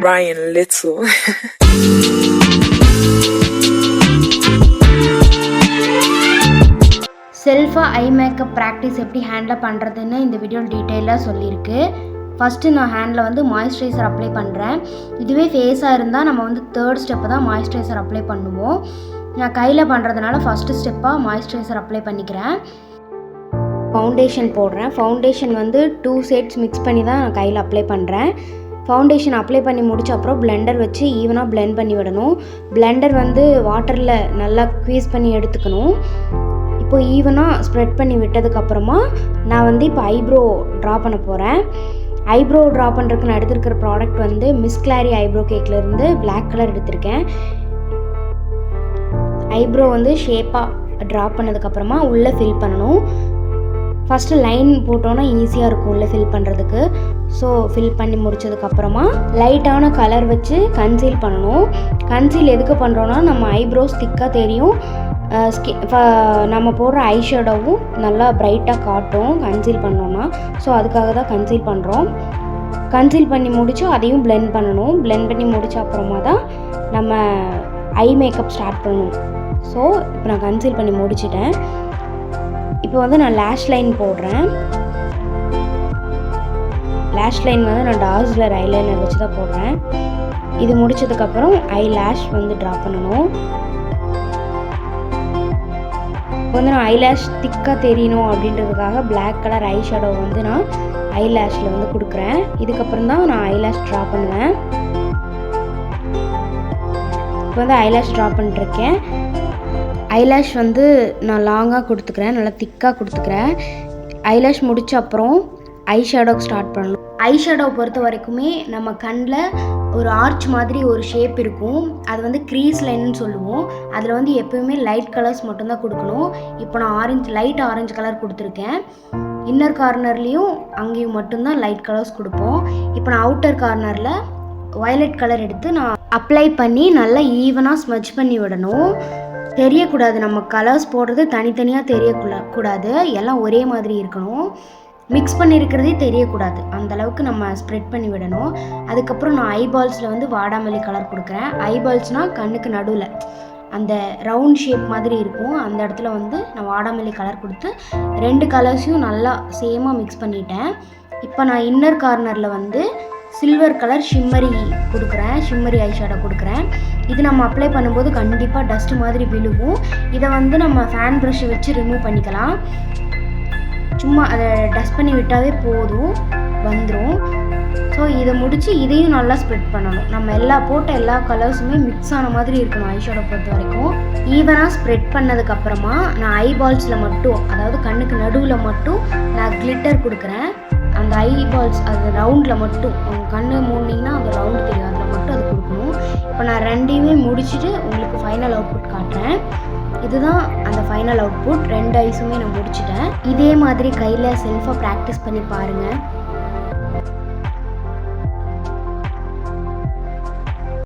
Ryan Little. செல்ஃபாக eye makeup practice எப்படி handle பண்ணுறதுன்னு இந்த வீடியோ டீட்டெயிலாக சொல்லியிருக்கு. ஃபஸ்ட்டு நான் ஹேண்டில் வந்து மாய்ஸ்சரைசர் அப்ளை பண்ணுறேன். இதுவே ஃபேஸாக இருந்தால் நம்ம வந்து தேர்ட் ஸ்டெப்பு தான் மாய்ஸ்சரைசர் அப்ளை பண்ணுவோம். நான் கையில் பண்ணுறதுனால ஃபஸ்ட்டு ஸ்டெப்பாக மாய்ஸ்சரைசர் அப்ளை பண்ணிக்கிறேன். ஃபவுண்டேஷன் போடுறேன். ஃபவுண்டேஷன் வந்து 2 ஷேட்ஸ் மிக்ஸ் பண்ணி தான் நான் கையில் அப்ளை பண்ணுறேன். ஃபவுண்டேஷன் அப்ளை பண்ணி முடிச்ச அப்புறம் பிளெண்டர் வச்சு ஈவனாக பிளெண்ட் பண்ணி விடணும். பிளெண்டர் வந்து வாட்டரில் நல்லா க்வீஸ் பண்ணி எடுத்துக்கணும். இப்போ ஈவனாக ஸ்ப்ரெட் பண்ணி விட்டதுக்கப்புறமா நான் வந்து இப்போ ஐப்ரோ ட்ரா பண்ண போகிறேன். ஐப்ரோ ட்ரா பண்ணுறதுக்கு நான் எடுத்துருக்கிற ப்ராடக்ட் வந்து மிஸ் கிளாரி ஐப்ரோ கேக்லேருந்து பிளாக் கலர் எடுத்திருக்கேன். ஐப்ரோ வந்து ஷேப்பாக ட்ரா பண்ணதுக்கப்புறமா உள்ளே ஃபில் பண்ணணும். ஃபஸ்ட்டு லைன் போட்டோன்னா ஈஸியாக இருக்கும் உள்ளே ஃபில் பண்ணுறதுக்கு. ஸோ ஃபில் பண்ணி முடித்ததுக்கப்புறமா லைட்டான கலர் வச்சு கன்சீல் பண்ணணும். கன்சீல் எதுக்கு பண்ணுறோன்னா நம்ம ஐப்ரோஸ் திக்காக தெரியும், நம்ம போடுற ஐ ஷேடோவும் நல்லா ப்ரைட்டாக காட்டும் கன்சீல் பண்ணோன்னா. ஸோ அதுக்காக தான் கன்சீல் பண்ணுறோம். கன்சீல் பண்ணி முடிச்சு அதையும் பிளெண்ட் பண்ணணும். பிளெண்ட் பண்ணி முடித்த அப்புறமா தான் நம்ம ஐ மேக்கப் ஸ்டார்ட் பண்ணணும். ஸோ இப்போ நான் கன்சீல் பண்ணி முடிச்சிட்டேன். இப்போ வந்து நான் லேஷ் லைன் போடுறேன். லேஷ் லைன் வந்து நான் டார்ஜிலர் ஐலைனர் வச்சு தான் போடுறேன். இது முடிச்சதுக்கப்புறம் ஐ லேஷ் வந்து ட்ரா பண்ணணும். இப்போ வந்து நான் ஐலேஷ் திக்காக தெரியணும் அப்படின்றதுக்காக பிளாக் கலர் ஐ ஷேடோ வந்து நான் ஐலேஷில் வந்து கொடுக்குறேன். இதுக்கப்புறம் தான் நான் ஐலேஷ் ட்ரா பண்ணுவேன். இப்போ வந்து ஐலேஷ் ட்ரா பண்ணிட்டுருக்கேன். ஐலேஷ் வந்து நான் லாங்காக கொடுத்துக்கிறேன், நல்லா திக்காக கொடுத்துக்கிறேன். ஐலேஷ் முடித்த அப்புறம் ஐ ஷேடோக்கு ஸ்டார்ட் பண்ணணும். ஐ ஷேடோ பொறுத்த வரைக்குமே நம்ம கண்ணில் ஒரு ஆர்ச் மாதிரி ஒரு ஷேப் இருக்கும். அது வந்து க்ரீஸ் லைன்னு சொல்லுவோம். அதில் வந்து எப்போயுமே லைட் கலர்ஸ் மட்டும்தான் கொடுக்கணும். இப்போ நான் லைட் ஆரஞ்சு கலர் கொடுத்துருக்கேன். இன்னர் கார்னர்லேயும் அங்கேயும் மட்டும்தான் லைட் கலர்ஸ் கொடுப்போம். இப்போ நான் அவுட்டர் கார்னரில் வயலட் கலர் எடுத்து நான் அப்ளை பண்ணி நல்லா ஈவனாக ஸ்மட்ச் பண்ணி விடணும். தெரியக்கூடாது, நம்ம கலர்ஸ் போடுறது தனித்தனியாக தெரியக்கூடாது, எல்லாம் ஒரே மாதிரி இருக்கணும். மிக்ஸ் பண்ணியிருக்கிறதே தெரியக்கூடாது, அந்தளவுக்கு நம்ம ஸ்ப்ரெட் பண்ணி விடணும். அதுக்கப்புறம் நான் ஐபால்ஸில் வந்து வாடாமல்லி கலர் கொடுக்குறேன். ஐபால்ஸ்னால் கண்ணுக்கு நடுவில் அந்த ரவுண்ட் ஷேப் மாதிரி இருக்கும், அந்த இடத்துல வந்து நான் வாடாமல்லி கலர் கொடுத்து 2 கலர்ஸையும் நல்லா சேமாக மிக்ஸ் பண்ணிட்டேன். இப்போ நான் இன்னர் கார்னரில் வந்து சில்வர் கலர் ஷிம்மரி கொடுக்குறேன், ஷிம்மரி ஐ ஷேடோ கொடுக்குறேன். இது நம்ம அப்ளை பண்ணும்போது கண்டிப்பாக டஸ்ட்டு மாதிரி விழுகும். இதை வந்து நம்ம ஃபேன் ப்ரஷ்ஷை வச்சு ரிமூவ் பண்ணிக்கலாம். சும்மா அதை டஸ்ட் பண்ணி விட்டாவே போதும், வந்துடும். ஸோ இதை முடித்து இதையும் நல்லா ஸ்ப்ரெட் பண்ணணும். நம்ம போட்ட எல்லா கலர்ஸுமே மிக்ஸ் ஆன மாதிரி இருக்கணும். ஐ ஷேடோ பொறுத்த வரைக்கும் ஈவனாக ஸ்ப்ரெட் பண்ணதுக்கப்புறமா நான் ஐபால்ஸில் மட்டும், அதாவது கண்ணுக்கு நடுவில் மட்டும் நான் கிளிட்டர் கொடுக்குறேன். அந்த ஐபால்ஸ் அது ரவுண்டில் மட்டும், உங்கள் கண்ணு மூடினீங்கன்னா அந்த ரவுண்டு தெரியும், அதில் மட்டும் அது கொடுக்கணும். இப்போ நான் 2ஐயுமே முடிச்சுட்டு உங்களுக்கு ஃபைனல் அவுட்புட் காட்டுறேன். இதுதான் அந்த ஃபைனல் அவுட்புட். 2 ஐஸுமே நான் முடிச்சிட்டேன். இதே மாதிரி கையில் செல்ஃபாக ப்ராக்டிஸ் பண்ணி பாருங்கள்.